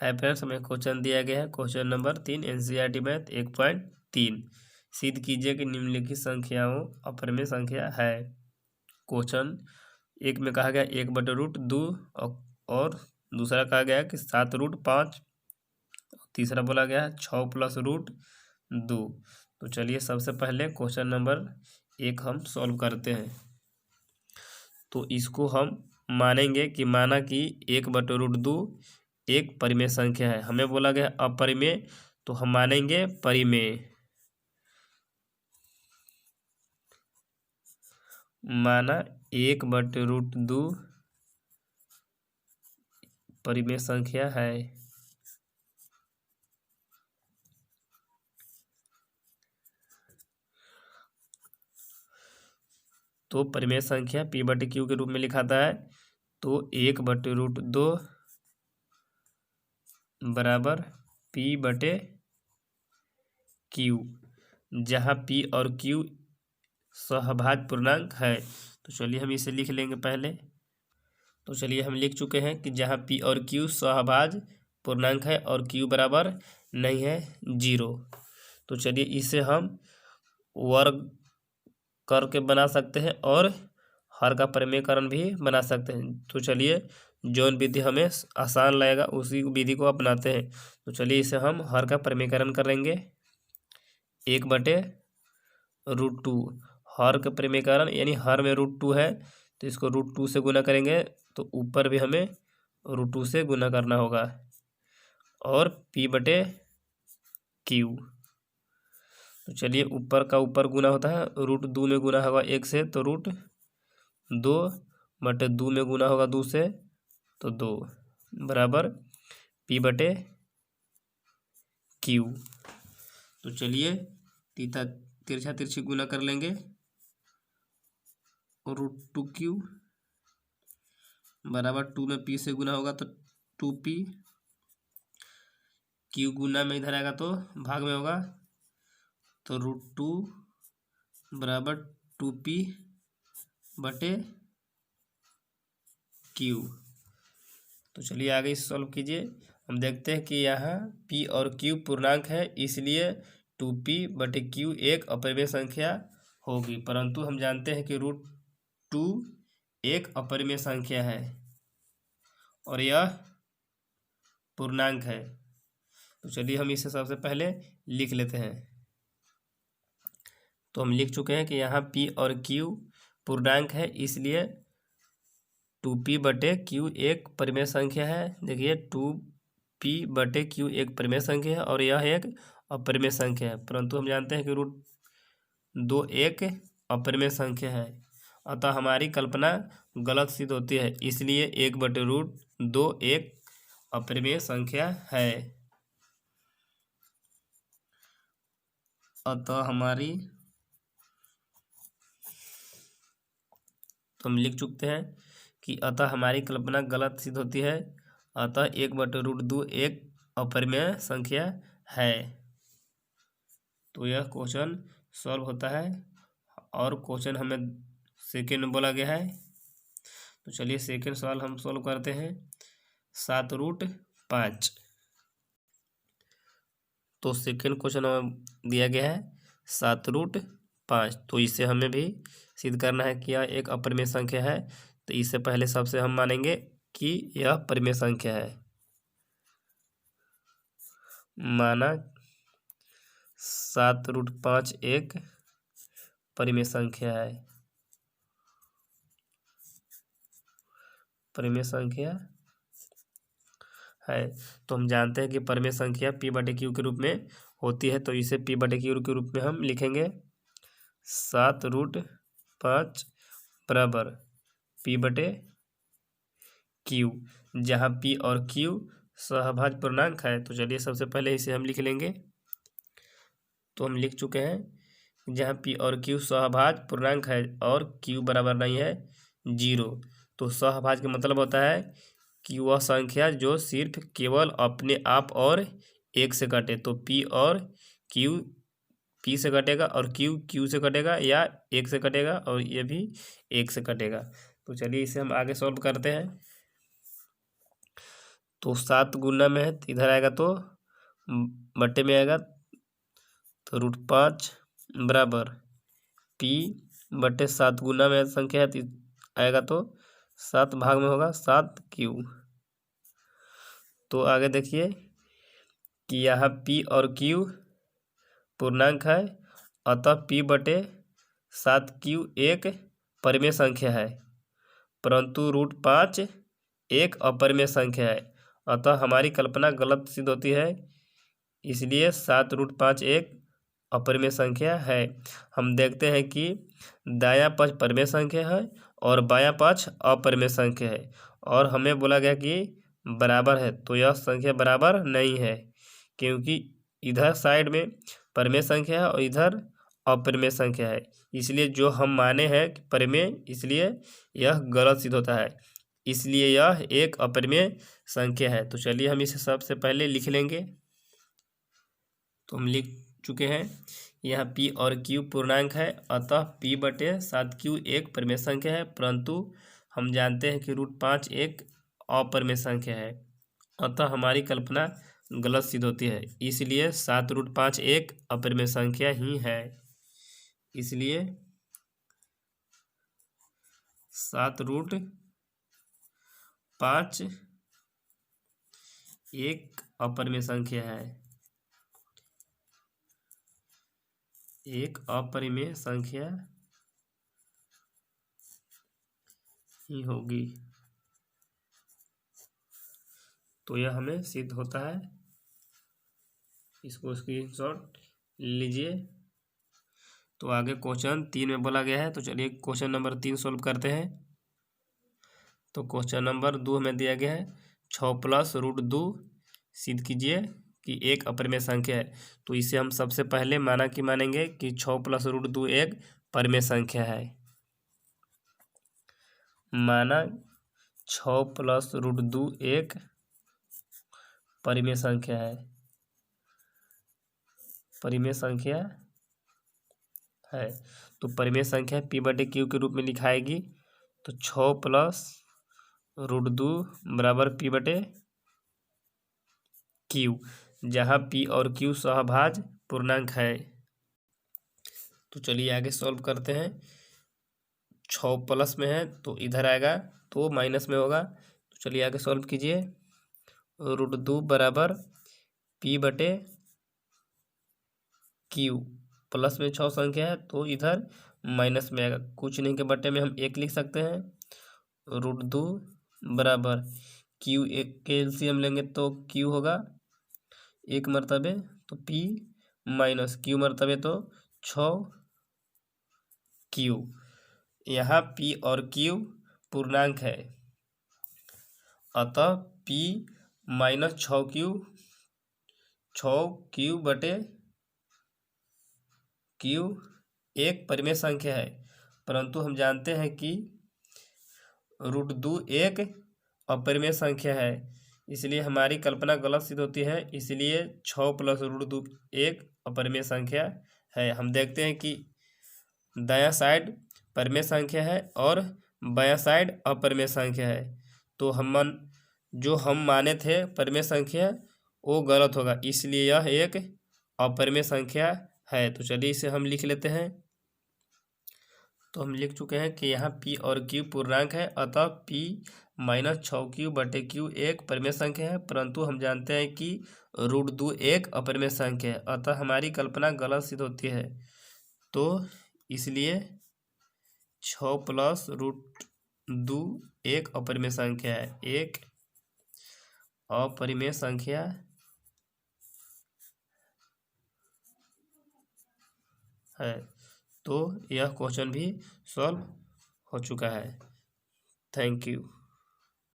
है फ्रेंड्स, हमें क्वेश्चन दिया गया है क्वेश्चन नंबर 3 एनसीईआरटी मैथ 1.3। सिद्ध कीजिए कि निम्नलिखित संख्याओं अपरिमेय संख्या है। क्वेश्चन एक में कहा गया 1/√2 और दूसरा कहा गया कि 7√5, तीसरा बोला गया है 6 + √2। तो चलिए सबसे पहले क्वेश्चन नंबर 1 हम सॉल्व करते हैं। तो इसको हम मानेंगे कि माना कि 1/√2 एक परिमेय संख्या है। हमें बोला गया अपरिमेय, तो हम मानेंगे परिमेय। माना 1/√2 परिमेय संख्या है। तो परिमेय संख्या P/Q के रूप में लिखाता है। तो 1/√2 बराबर P/Q, जहाँ P और Q सहभाज्य पूर्णांक है। तो चलिए हम इसे लिख लेंगे पहले। तो चलिए हम लिख चुके हैं कि जहाँ P और Q सहभाज्य पूर्णांक है और Q बराबर नहीं है 0। तो चलिए इसे हम वर्ग करके बना सकते हैं और हर का परिमेयकरण भी बना सकते हैं। तो चलिए जौन विधि हमें आसान लगेगा उसी विधि को अपनाते हैं। तो चलिए इसे हम हर का परिमेयकरण करेंगे। 1/√2 हर का परिमेयकरण यानी हर में √2 है, तो इसको √2 से गुना करेंगे तो ऊपर भी हमें √2 से गुना करना होगा। और P/Q, तो चलिए ऊपर का ऊपर गुना होता है, √2 में गुना होगा 1 से तो √2/2 में गुना होगा 2 से तो 2 बराबर P/Q। तो चलिए तिरछा तिरछी गुना कर लेंगे। √2Q बराबर 2 में P से गुना होगा तो 2P, Q गुना में इधर आएगा तो भाग में होगा तो √2 बराबर 2P/Q। तो चलिए आगे सॉल्व कीजिए। हम देखते हैं कि यहाँ P और Q पूर्णांक है, इसलिए 2P/Q एक अपरिमेय संख्या होगी। परंतु हम जानते हैं कि √2 एक अपरिमेय संख्या है और यह पूर्णांक है। तो चलिए हम इसे सबसे पहले लिख लेते हैं। तो हम लिख चुके हैं कि यहाँ P और Q पूर्णांक है, इसलिए 2P/Q एक परिमेय संख्या है। देखिए 2P/Q एक परिमेय संख्या है और यह एक अपरिमेय संख्या है। परंतु हम जानते हैं कि √2 एक अपरिमेय संख्या है, अतः हमारी कल्पना गलत सिद्ध होती है। इसलिए 1/√2 एक अपरिमेय संख्या है, अतः हमारी, तो हम लिख चुके हैं कि अतः हमारी कल्पना गलत सिद्ध होती है, अतः 1/√2 एक अपरिमेय संख्या है। तो यह क्वेश्चन सॉल्व होता है और क्वेश्चन हमें सेकेंड में बोला गया है। तो चलिए सेकेंड सवाल हम सॉल्व करते हैं। 7√5। तो सेकेंड क्वेश्चन हमें दिया गया है 7√5। तो इसे हमें भी सिद्ध करना है कि यह एक अपरिमेय संख्या है। तो इससे पहले सबसे हम मानेंगे कि यह परिमेय संख्या है। माना 7√5 एक परिमेय संख्या है। परिमेय संख्या है, तो हम जानते हैं कि परिमेय संख्या P/Q के रूप में होती है। तो इसे P/Q के रूप में हम लिखेंगे। 7√5 बराबर P/Q, जहाँ P और Q सहभाज्य पूर्णांक है। तो चलिए सबसे पहले इसे हम लिख लेंगे। तो हम लिख चुके हैं जहाँ P और Q सहभाज्य पूर्णांक है और Q बराबर नहीं है 0। तो सहभाज्य का मतलब होता है कि वह संख्या जो सिर्फ केवल अपने आप और एक से कटे। तो P और Q P से कटेगा और Q Q से कटेगा या एक से कटेगा और ये भी एक से कटेगा। तो चलिए इसे हम आगे सॉल्व करते हैं। तो 7 गुना में है तो इधर आएगा तो बट्टे में आएगा, तो √5 बराबर पी बट्टे 7 गुना में संख्या है तो आएगा तो 7 भाग में होगा 7 तो आगे देखिए कि यहाँ पी और क्यू पूर्णांक है, अतः पी बटे 7 एक परिमेय संख्या है, परंतु √5 एक अपरिमेय संख्या है, अतः हमारी कल्पना गलत सिद्ध होती है, इसलिए 7√5 एक अपरिमेय संख्या है। हम देखते हैं कि दायां पक्ष परिमेय संख्या है और बायां पक्ष अपरिमेय संख्या है, और हमें बोला गया कि बराबर है, तो यह संख्या बराबर नहीं है, क्योंकि इधर साइड में परिमेय संख्या है और इधर अपरिमेय संख्या है, इसलिए जो हम माने हैं कि परिमेय, इसलिए यह गलत सिद्ध होता है, इसलिए यह एक अपरिमेय संख्या है। तो चलिए हम इसे सबसे पहले लिख लेंगे। तो हम लिख चुके हैं, यहाँ पी और क्यू पूर्णांक है, अतः पी बटे 7 एक परिमेय संख्या है, परंतु हम जानते हैं कि √5 एक अपरिमेय संख्या है, अतः हमारी कल्पना गलत सिद्ध होती है, इसलिए 7√5 एक अपरिमेय संख्या ही है, इसलिए 7√5 एक अपरिमेय संख्या है, एक अपरिमेय संख्या ही होगी। तो यह हमें सिद्ध होता है, इसको स्क्रीनशॉट लीजिए। तो आगे क्वेश्चन 3 में बोला गया है, तो चलिए क्वेश्चन नंबर 3 सोल्व करते हैं। तो क्वेश्चन नंबर 2 में दिया गया है 6 + √2 सिद्ध कीजिए कि एक अपरिमेय संख्या है। तो इसे हम सबसे पहले मानेंगे कि 6 + √2 एक परिमेय संख्या है। माना 6 + √2 एक परिमेय संख्या है, परिमेय संख्या है। तो परिमेय संख्या पी बटे क्यू के रूप में लिखाएगी, तो 6 + √2 बराबर पी बटे क्यू, जहाँ पी और क्यू सहभाज्य पूर्णांक है। तो चलिए आगे सॉल्व करते हैं। 6 प्लस में है तो इधर आएगा तो माइनस में होगा, तो चलिए आगे सॉल्व कीजिए। √2 बराबर पी बटे क्यू, प्लस में 6 संख्या है तो इधर माइनस में आएगा, कुछ नहीं के बटे में हम 1 लिख सकते हैं। √2 बराबर क्यू, एक के एलसीएम लेंगे तो क्यू होगा 1 मरतबे, तो पी माइनस क्यू मरतबे तो 6 यहाँ पी और क्यू पूर्णांक है, अतः पी माइनस 6 बटे क्यू एक परिमेय संख्या है, परंतु हम जानते हैं कि √2 एक अपरिमेय संख्या है, इसलिए हमारी कल्पना गलत सिद्ध होती है, इसलिए 6 + √2 एक अपरिमेय संख्या है। हम देखते हैं कि दायां साइड परिमेय संख्या है और बायां साइड अपरिमेय संख्या है, तो जो हम माने थे परिमेय संख्या वो गलत होगा, इसलिए यह एक अपरिमेय संख्या है। तो चलिए इसे हम लिख लेते हैं। तो हम लिख चुके हैं कि यहाँ पी और क्यू पूर्णांक है, अतः पी माइनस 6 बटे क्यू एक परिमेय संख्या है, परंतु हम जानते हैं कि √2 एक अपरिमेय संख्या है, अतः हमारी कल्पना गलत सिद्ध होती है। तो इसलिए 6 + √2 एक अपरिमेय संख्या है, एक अपरिमेय संख्या है। तो यह क्वेश्चन भी सॉल्व हो चुका है। Thank you.